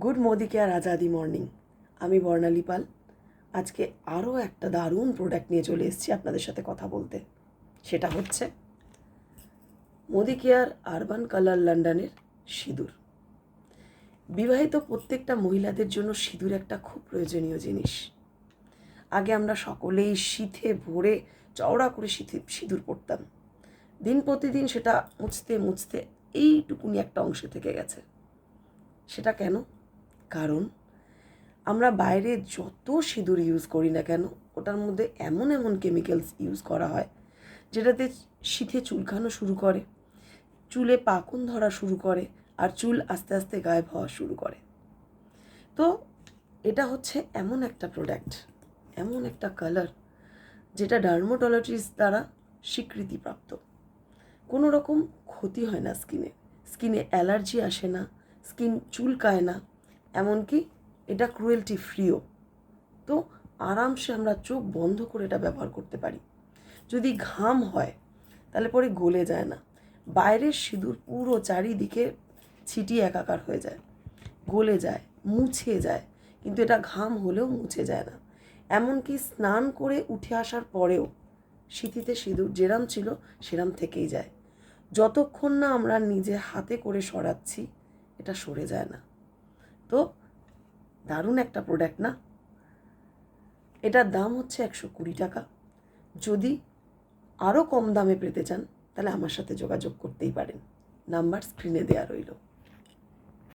Good Modi care Azadi morning. আমি বর্ণালী পাল। আজকে আরও একটা দারুণ প্রোডাক্ট নিয়ে চলে এসেছি আপনাদের সাথে কথা বলতে। সেটা হচ্ছে মোদি কেয়ার আরবান কালার লন্ডনের সিঁদুর। বিবাহিত প্রত্যেকটা মহিলাদের জন্য সিঁদুর একটা খুব প্রয়োজনীয় জিনিস। আগে আমরা সকলেই শীতে ভরে চওড়া করে সিঁদুর পরতাম। দিন প্রতিদিন সেটা মুছতে মুছতে এইটুকুনি একটা অংশে থেকে গেছে। সেটা কেন? কারণ আমরা বাইরে যত সিঁদুর ইউজ করি না কেন, ওটার মধ্যে এমন এমন কেমিক্যালস ইউজ করা হয় যেটাতে শীতে চুলকানো শুরু করে, চুলে পাকন ধরা শুরু করে, আর চুল আস্তে আস্তে গায়েব হওয়া শুরু করে। তো এটা হচ্ছে এমন একটা প্রোডাক্ট, এমন একটা কালার যেটা ডার্মাটোলজিস্ট দ্বারা স্বীকৃতিপ্রাপ্ত। কোনো রকম ক্ষতি হয় না স্কিনে অ্যালার্জি আসে না, স্কিন চুলকায় না, এমনকি এটা ক্রুয়েলটি ফ্রিও। তো আরামসে আমরা চোখ বন্ধ করে এটা ব্যবহার করতে পারি। যদি ঘাম হয় তাহলে পরে গলে যায় না। বাইরের সিঁদুর পুরো চারিদিকে ছিটিয়ে একাকার হয়ে যায়, গলে যায়, মুছে যায়, কিন্তু এটা ঘাম হলেও মুছে যায় না। এমনকি স্নান করে উঠে আসার পরেও সিঁথিতে সিঁদুর যেরাম ছিল সেরাম থেকেই যায়। যতক্ষণ না আমরা নিজে হাতে করে সরাচ্ছি এটা সরে যায় না। তো দারুণ একটা প্রোডাক্ট না? এটার দাম হচ্ছে 120 টাকা। যদি আরও কম দামে পেতে চান তাহলে আমার সাথে যোগাযোগ করতেই পারেন। নাম্বার স্ক্রিনে দেওয়া রইল।